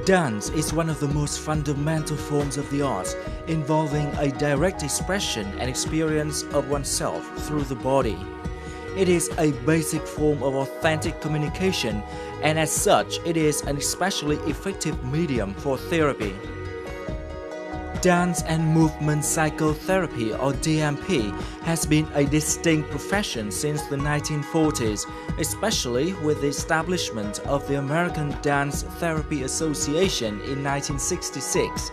Dance is one of the most fundamental forms of the arts, involving a direct expression and experience of oneself through the body. It is a basic form of authentic communication, and as such, it is an especially effective medium for therapy. Dance and movement psychotherapy, or DMP, has been a distinct profession since the 1940s, especially with the establishment of the American Dance Therapy Association in 1966.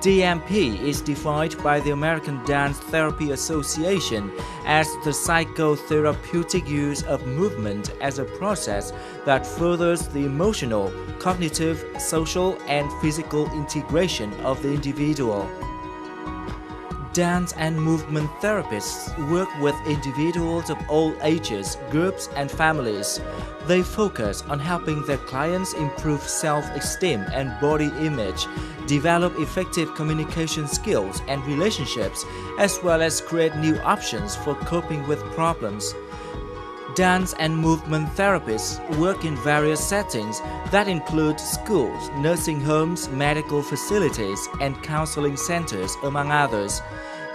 DMP is defined by the American Dance Therapy Association as the psychotherapeutic use of movement as a process that furthers the emotional, cognitive, social, and physical integration of the individual. Dance and movement therapists work with individuals of all ages, groups, and families. They focus on helping their clients improve self-esteem and body image, develop effective communication skills and relationships, as well as create new options for coping with problems. Dance and movement therapists work in various settings that include schools, nursing homes, medical facilities, and counseling centers, among others.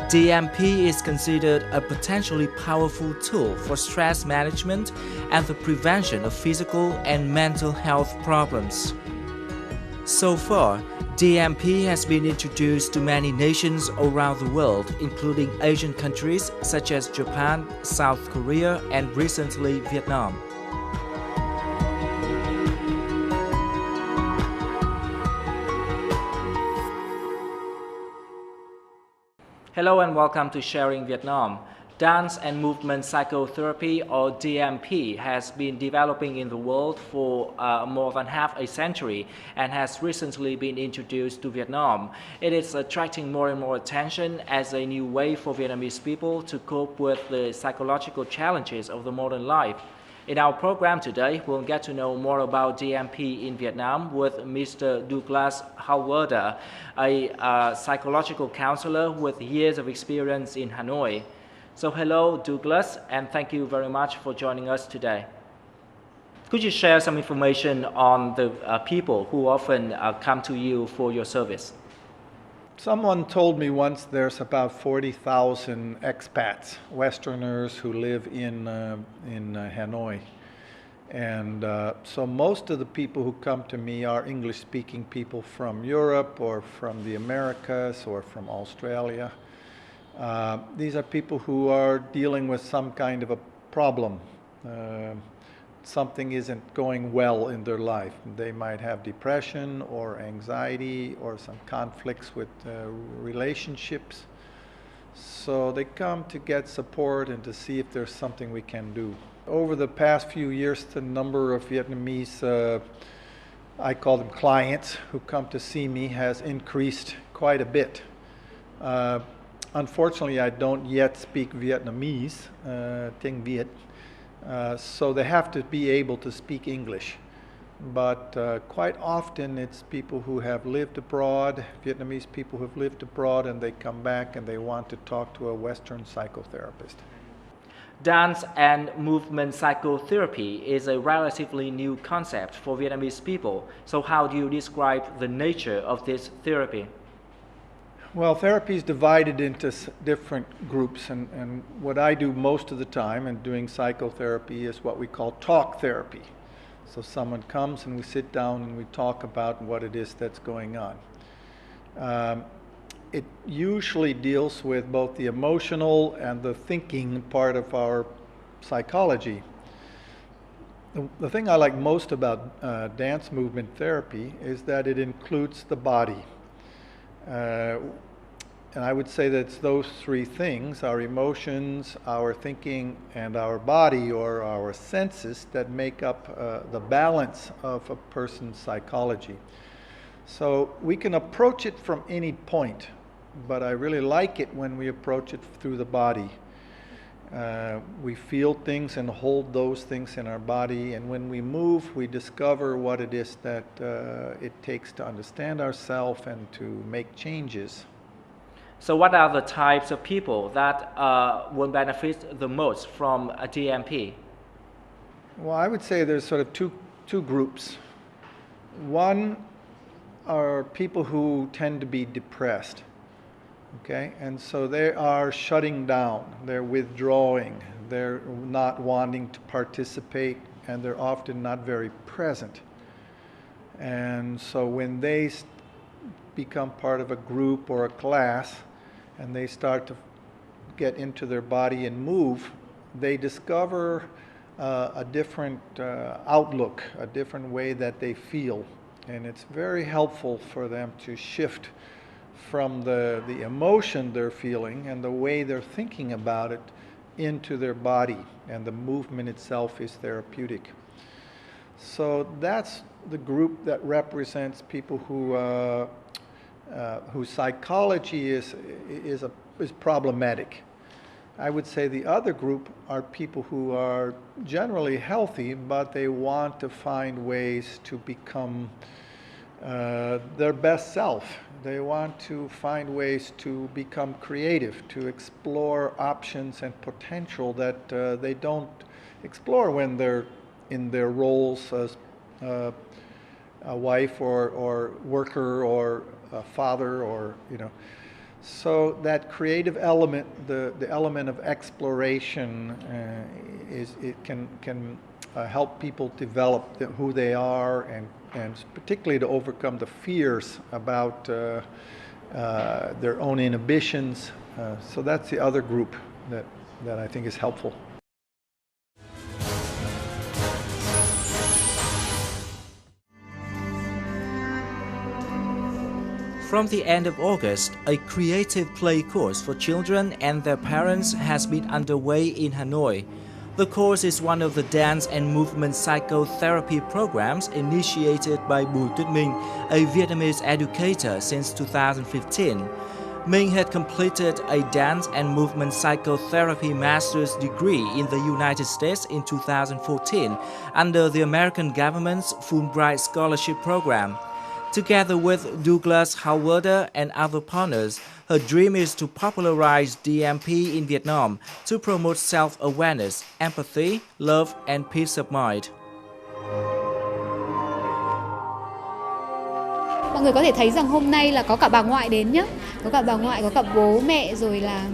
DMP is considered a potentially powerful tool for stress management and the prevention of physical and mental health problems. So far, DMP has been introduced to many nations around the world, including Asian countries such as Japan, South Korea, and recently Vietnam. Hello and welcome to Sharing Vietnam. Dance and movement psychotherapy, or DMP, has been developing in the world for more than half a century and has recently been introduced to Vietnam. It is attracting more and more attention as a new way for Vietnamese people to cope with the psychological challenges of the modern life. In our program today, we'll get to know more about DMP in Vietnam with Mr. Douglas Howard, a psychological counselor with years of experience in Hanoi. So hello, Douglas, and thank you very much for joining us today. Could you share some information on the people who often come to you for your service? Someone told me once there's about 40,000 expats, Westerners who live in Hanoi. And so most of the people who come to me are English-speaking people from Europe or from the Americas or from Australia. These are people who are dealing with some kind of a problem. Something isn't going well in their life. They might have depression or anxiety or some conflicts with relationships. So they come to get support and to see if there's something we can do. Over the past few years, the number of Vietnamese, I call them clients, who come to see me has increased quite a bit. Unfortunately, I don't yet speak Vietnamese, Tiếng Việt. So they have to be able to speak English. But quite often it's people who have lived abroad, Vietnamese people who have lived abroad, and they come back and they want to talk to a Western psychotherapist. Dance and movement psychotherapy is a relatively new concept for Vietnamese people. So how do you describe the nature of this therapy? Well, therapy is divided into different groups, and what I do most of the time in doing psychotherapy is what we call talk therapy. So someone comes and we sit down and we talk about what it is that's going on. It usually deals with both the emotional and the thinking part of our psychology. The thing I like most about dance movement therapy is that it includes the body. And I would say that it's those three things, our emotions, our thinking, and our body or our senses, that make up the balance of a person's psychology. So we can approach it from any point, but I really like it when we approach it through the body. We feel things and hold those things in our body, and when we move, we discover what it is that it takes to understand ourselves and to make changes. So what are the types of people that will benefit the most from a DMP? Well, I would say there's sort of two groups. One are people who tend to be depressed. Okay, and so they are shutting down, they're withdrawing, they're not wanting to participate, and they're often not very present. And so when they become part of a group or a class and they start to get into their body and move, they discover a different outlook, a different way that they feel. And it's very helpful for them to shift from the emotion they're feeling and the way they're thinking about it into their body, and the movement itself is therapeutic. So that's the group that represents people whose psychology is problematic. I would say the other group are people who are generally healthy, but they want to find ways to become their best self. They want to find ways to become creative, to explore options and potential that they don't explore when they're in their roles as a wife or worker or a father, or So that creative element, the element of exploration, can help people develop who they are, and particularly to overcome the fears about their own inhibitions. So that's the other group that I think is helpful. From the end of August, a creative play course for children and their parents has been underway in Hanoi. The course is one of the dance and movement psychotherapy programs initiated by Bùi Tuyết Minh, a Vietnamese educator, since 2015. Minh had completed a dance and movement psychotherapy master's degree in the United States in 2014 under the American government's Fulbright Scholarship Program. Together with Douglas Howard and other partners, her dream is to popularize DMP in Vietnam to promote self-awareness, empathy, love, and peace of mind. Mọi người có thể thấy rằng hôm nay là có cả bà ngoại đến nhé, có cả bà ngoại, có cả bố mẹ, rồi là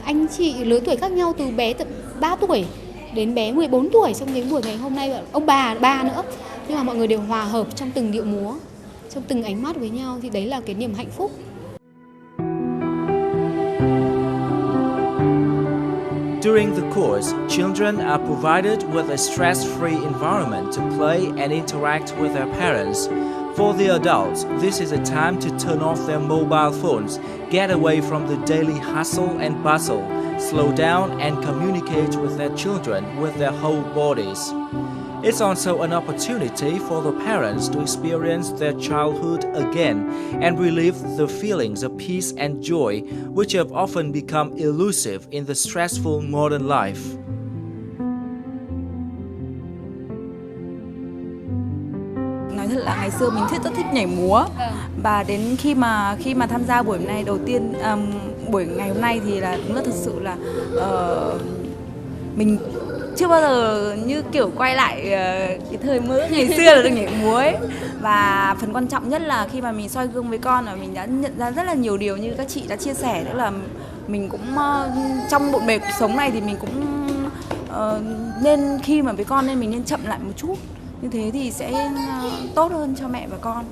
anh chị lứa tuổi khác nhau, từ bé tận 3 tuổi đến bé 14 tuổi trong những buổi ngày hôm nay, ông bà nữa. Nhưng mà mọi người đều hòa hợp trong từng điệu múa, trong từng ánh mắt với nhau, thì đấy là cái niềm hạnh phúc. During the course, children are provided with a stress-free environment to play and interact with their parents. For the adults, this is a time to turn off their mobile phones, get away from the daily hustle and bustle, slow down and communicate with their children with their whole bodies. It's also an opportunity for the parents to experience their childhood again and relive the feelings of peace and joy, which have often become elusive in the stressful modern life. Nói thật là ngày xưa mình rất thích nhảy múa, và đến khi mà tham gia buổi này đầu tiên, buổi ngày hôm nay thì là đúng là thực sự là mình chưa bao giờ như kiểu quay lại cái thời mơ ngày xưa là được nhảy múa ấy. Và phần quan trọng nhất là khi mà mình soi gương với con, là mình đã nhận ra rất là nhiều điều như các chị đã chia sẻ, tức là mình cũng trong bộn bề cuộc sống này thì mình cũng nên khi mà với con nên mình nên chậm lại một chút, như thế thì sẽ tốt hơn cho mẹ và con.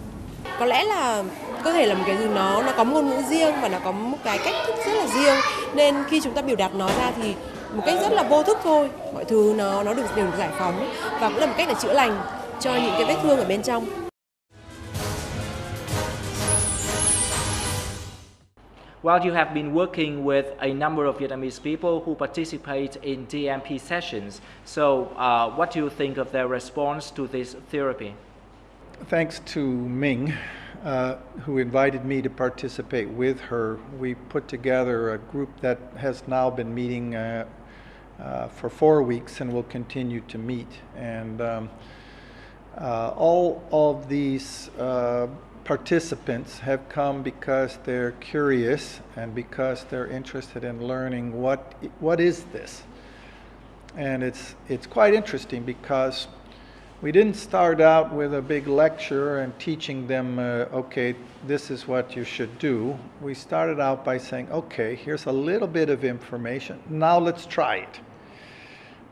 Có lẽ là có thể là một cái gì nó có ngôn ngữ riêng và nó có một cái cách thức rất là riêng, nên khi chúng ta biểu đạt nó ra thì một cách rất là vô thức thôi, mọi thứ nó đều được giải phóng, và cũng là một cách để chữa lành cho những cái vết thương ở bên trong. While you have been working with a number of Vietnamese people who participate in DMP sessions, so what do you think of their response to this therapy? Thanks to Ming, who invited me to participate with her, we put together a group that has now been meeting for 4 weeks and will continue to meet. And all of these participants have come because they're curious and because they're interested in learning what is this. And it's quite interesting because we didn't start out with a big lecture and teaching them, okay, this is what you should do. We started out by saying, okay, here's a little bit of information. Now let's try it.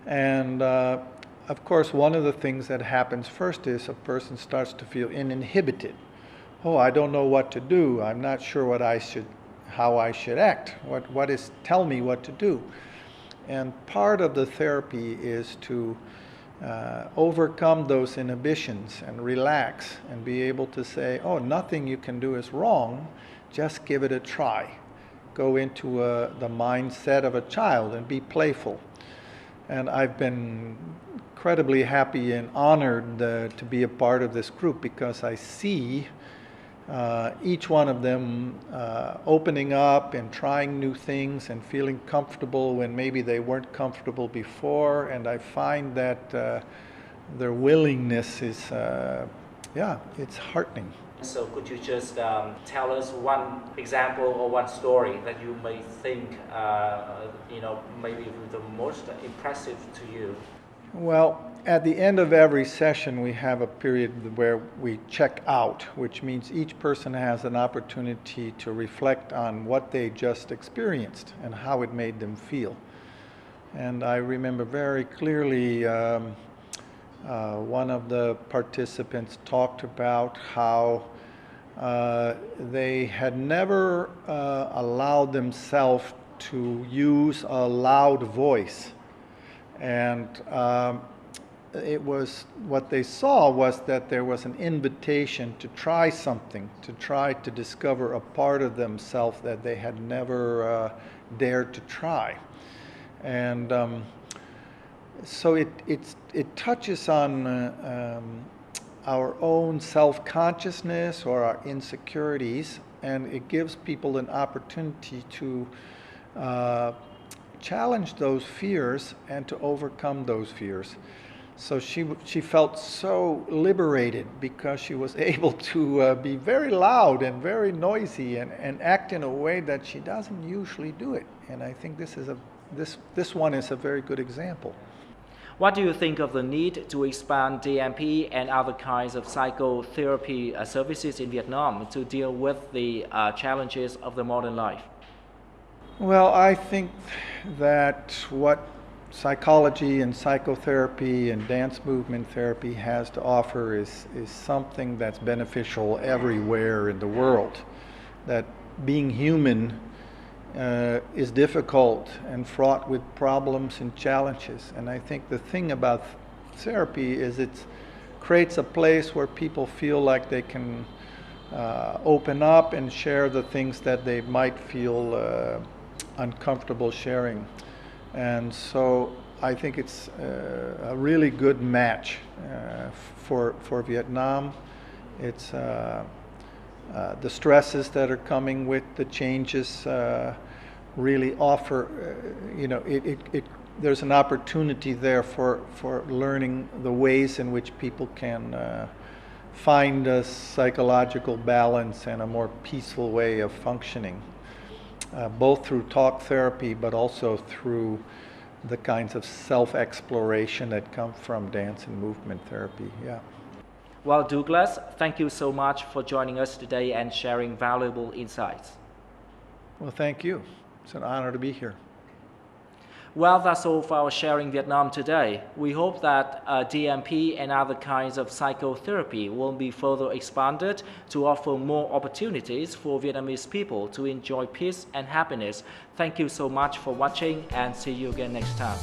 And of course, one of the things that happens first is a person starts to feel uninhibited. Oh, I don't know what to do. I'm not sure how I should act. Tell me what to do. And part of the therapy is to overcome those inhibitions and relax and be able to say, oh, nothing you can do is wrong, just give it a try. Go into the mindset of a child and be playful. And I've been incredibly happy and honored to be a part of this group because I see each one of them opening up and trying new things and feeling comfortable when maybe they weren't comfortable before. And I find that their willingness is, it's heartening. So could you just tell us one example or one story that you may think, maybe the most impressive to you? Well, at the end of every session, we have a period where we check out, which means each person has an opportunity to reflect on what they just experienced and how it made them feel. And I remember very clearly one of the participants talked about how they had never allowed themselves to use a loud voice. And what they saw was that there was an invitation to try something, to try to discover a part of themselves that they had never dared to try. And so it touches on our own self-consciousness or our insecurities, and it gives people an opportunity to challenge those fears and to overcome those fears. So she felt so liberated because she was able to be very loud and very noisy and act in a way that she doesn't usually do it. And I think this one is a very good example. What do you think of the need to expand DMP and other kinds of psychotherapy services in Vietnam to deal with the challenges of the modern life? Well, I think that what psychology and psychotherapy and dance movement therapy has to offer is something that's beneficial everywhere in the world. That being human is difficult and fraught with problems and challenges. And I think the thing about therapy is it creates a place where people feel like they can open up and share the things that they might feel uncomfortable sharing. And so I think it's a really good match for Vietnam. It's the stresses that are coming with the changes really offer, there's an opportunity there for learning the ways in which people can find a psychological balance and a more peaceful way of functioning. Both through talk therapy, but also through the kinds of self-exploration that come from dance and movement therapy. Yeah. Well, Douglas, thank you so much for joining us today and sharing valuable insights. Well, thank you. It's an honor to be here. Well, that's all for our Sharing Vietnam today. We hope that DMP and other kinds of psychotherapy will be further expanded to offer more opportunities for Vietnamese people to enjoy peace and happiness. Thank you so much for watching and see you again next time.